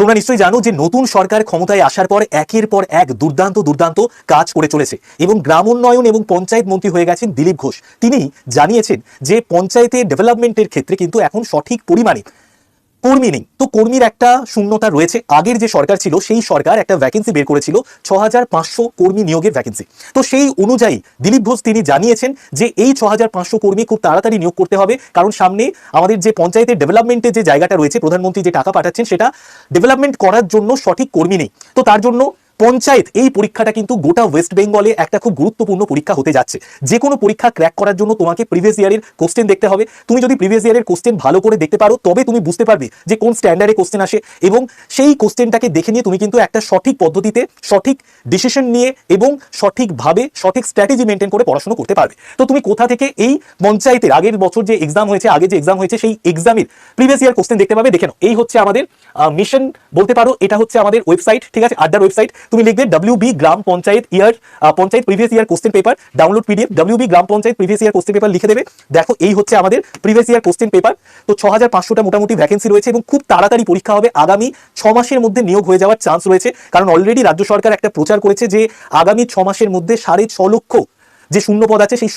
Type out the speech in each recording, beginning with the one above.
তোমরা নিশ্চয়ই জানো যে নতুন সরকার ক্ষমতায় আসার পর একের পর এক দুর্দান্ত দুর্দান্ত কাজ করে চলেছে এবং গ্রাম উন্নয়ন এবং পঞ্চায়েত মন্ত্রী হয়ে গেছেন দিলীপ ঘোষ। তিনি জানিয়েছেন যে পঞ্চায়েতের ডেভেলপমেন্টের ক্ষেত্রে কিন্তু এখন সঠিক পরিমাণে কর্মী নেই। তো কর্মীর একটা শূন্যতা রয়েছে। আগের যে সরকার ছিল সেই সরকার একটা ভ্যাকেন্সি বের করেছিল 6500 কর্মী নিয়োগের ভ্যাকেন্সি। তো সেই অনুযায়ী দিলীপ ঘোষ তিনি জানিয়েছেন যে এই 6500 কর্মী খুব তাড়াতাড়ি নিয়োগ করতে হবে, কারণ সামনে আমাদের যে পঞ্চায়েতের ডেভেলপমেন্টের যে জায়গাটা রয়েছে, প্রধানমন্ত্রী যে টাকা পাঠাচ্ছেন সেটা ডেভেলপমেন্ট করার জন্য সঠিক কর্মী নেই। তো তার জন্য পঞ্চায়েত এই পরীক্ষাটা কিন্তু গোটা ওয়েস্ট বেঙ্গলে একটা খুব গুরুত্বপূর্ণ পরীক্ষা হতে যাচ্ছে। যে কোনো পরীক্ষা ক্র্যাক করার জন্য তোমাকে প্রিভিয়াস ইয়ারের কোশ্চেন দেখতে হবে। তুমি যদি প্রিভিয়াস ইয়ারের কোশ্চেন ভালো করে দেখতে পারো তবে তুমি বুঝতে পারবে যে কোন স্ট্যান্ডার্ডে কোশ্চেন আসে, এবং সেই কোশ্চেনটাকে দেখে নিয়ে তুমি কিন্তু একটা সঠিক পদ্ধতিতে সঠিক ডিসিশন নিয়ে এবং সঠিকভাবে সঠিক স্ট্র্যাটেজি মেনটেন করে পড়াশোনা করতে পারবে। তো তুমি কোথা থেকে এই পঞ্চায়েতের আগের বছর যে এক্সাম হয়েছে, আগে যে এক্সাম হয়েছে সেই এক্সামের প্রিভিয়াস ইয়ার কোশ্চেন দেখতে পাবে। দেখে নাও, এই হচ্ছে আমাদের মিশন বলতে পারো, এটা হচ্ছে আমাদের ওয়েবসাইট, ঠিক আছে, আড্ডার ওয়েবসাইট। তুমি লিখবে WB Gram panchayat year panchayat previous year question paper download PDF, WB Gram panchayat previous year question paper লিখে দেবে। দেখো এই হচ্ছে আমাদের প্রিভিয়াস ইয়ার কোশ্চেন পেপার। তো 6500টা মোটামুটি ভ্যাকেন্সি রয়েছে এবং খুব তাড়াতাড়ি পরীক্ষা হবে। আগামী 6 মাসের মধ্যে নিয়োগ হয়ে যাওয়ার চান্স রয়েছে, কারণ অলরেডি রাজ্য সরকার একটা প্রচার করেছে যে আগামী 6 মাসের মধ্যে 6.5 লক্ষ যে শূন্যপদ আছে সেই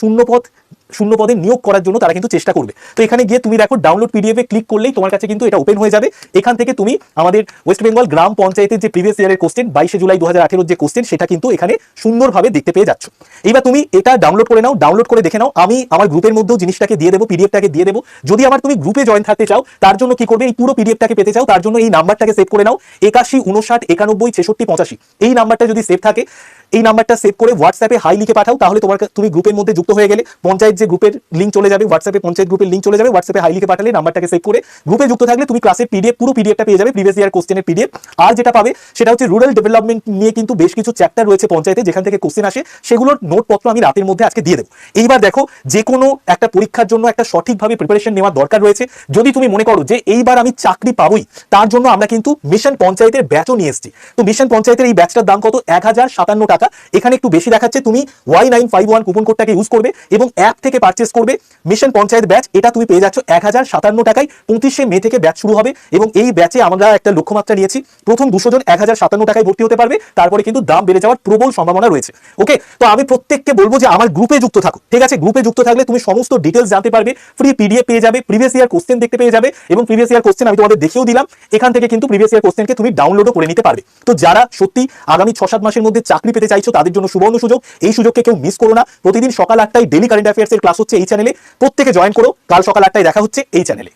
শূন্যপদে নিয়োগ করার জন্য তারা কিন্তু চেষ্টা করবে। তো এখানে গিয়ে তুমি দেখো ডাউনলোড PDF এ ক্লিক করলেই তোমার কাছে কিন্তু এটা ওপেন হয়ে যাবে। এখান থেকে তুমি আমাদের ওয়েস্ট বেঙ্গল গ্রাম পঞ্চায়েতের যে প্রিভিয়াস ইয়ারের কোশ্চেন 22 জুলাই 2018 যে কোশ্চেন সেটা কিন্তু এখানে সুন্দরভাবে দেখতে পেয়ে যাচ্ছ। এবার তুমি এটা ডাউনলোড করে নাও, ডাউনলোড করে দেখে নাও। আমি আমার গ্রুপের মধ্যেও জিনিসটাকে দিয়ে দেবো, PDFটাকে দিয়ে দেবো। যদি আমার তুমি গ্রুপে জয়েন থাকতে চাও তার জন্য কি করবে, এই পুরো PDFটাকে পেতে চাও তার জন্য এই নাম্বারটাকে সেভ করে নাও, 81 59 91 66 85। এই নাম্বারটা যদি সেভ থাকে, এই নাম্বারটা সেভ করে হোয়াটসঅ্যাপে হাই লিখে পাঠাও, তাহলে তুমি গ্রুপের মধ্যে যুক্ত হয়ে গেলে পঞ্চায়েত যে গ্রুপের লিঙ্ক চলে যাবে, হোয়াটসঅ্যাপে পঞ্চায়েত গ্রুপের লিঙ্ক চলে যাবে। হোয়াটসঅ্যাপে হাই লিখে পাঠালে নাম্বারটাকে সেভ করে গ্রুপে যুক্ত থাকলে তুমি ক্লাসের PDF পুরো PDFটা পেয়ে যাবে, প্রিভিয়াস ইয়ার কোশ্চেনের PDF। আর যেটা পাবে সেটা হচ্ছে রুরাল ডেভেলপমেন্ট নিয়ে কিন্তু বেশ কিছু চ্যাপ্টার রয়েছে পঞ্চায়েতে যেখান থেকে কোশ্চেন আসে, সেগুলোর নোটপত্র আমি রাতের মধ্যে আজকে দিয়ে দেবো। এইবার দেখো, যে কোনো একটা পরীক্ষার জন্য একটা সঠিকভাবে প্রিপারেশন নেওয়ার দরকার রয়েছে। যদি তুমি মনে করো যে এইবার আমি চাকরি পাবোই, তার জন্য আমরা কিন্তু মিশন পঞ্চায়েতের ব্যাচও নিয়ে এসেছি। তো মিশন পঞ্চায়েতের এই ব্যাচটার দাম কত, 1057 টাকা। এখানে একটু বেশি দেখাচ্ছে, তুমি Y951 কুপন কোডটাকে ইউজ করবে এবং অ্যাপ থেকে পারচেস করবে মিশন পঞ্চায়েত ব্যাচ। এটা তুমি পেয়ে যাচ্ছ 1057 টাকায়। 25 মে থেকে ব্যাচ শুরু হবে এবং এই ব্যাচে আমরা একটা লক্ষ্যমাত্রা নিয়েছি, প্রথম 200 জন 1057 টাকায় ভর্তি হতে পারবে, তারপরে কিন্তু দাম বেড়ে যাওয়ার প্রবল সম্ভাবনা রয়েছে। ওকে, তো আমি প্রত্যেককে বলবো যে আমার গ্রুপে যুক্ত থাকো, ঠিক আছে। গ্রুপে যুক্ত থাকলে তুমি সমস্ত ডিটেলস জানতে পারবে, ফ্রি PDF পেয়ে যাবে, প্রিভিয়াস ইয়ার কোশ্চেন দেখতে পেয়ে যাবে এবং প্রিভিয়াস ইয়ার কোশ্চেন আমি তোমাদের দেখিয়েও দিলাম। এখান থেকে কিন্তু প্রিভিয়াস ইয়ার কোশ্চেনকে তুমি ডাউনলোডও করে নিতে পারবে। তো যারা সত্যি আগামী 6-7 মাসের মধ্যে চাকরি পেতে চাইছো তাদের জন্য সুবর্ণ সুযোগ। এই সুযোগকে কেউ মিস করো না। প্রতিদিন সকাল 8টায় ডেইলি কারেন্ট অ্যাফেয়ার্সের ক্লাস হচ্ছে এই চ্যানেলে, প্রত্যেকে জয়েন করো। কাল সকাল 8টায় দেখা হচ্ছে এই চ্যানেলে।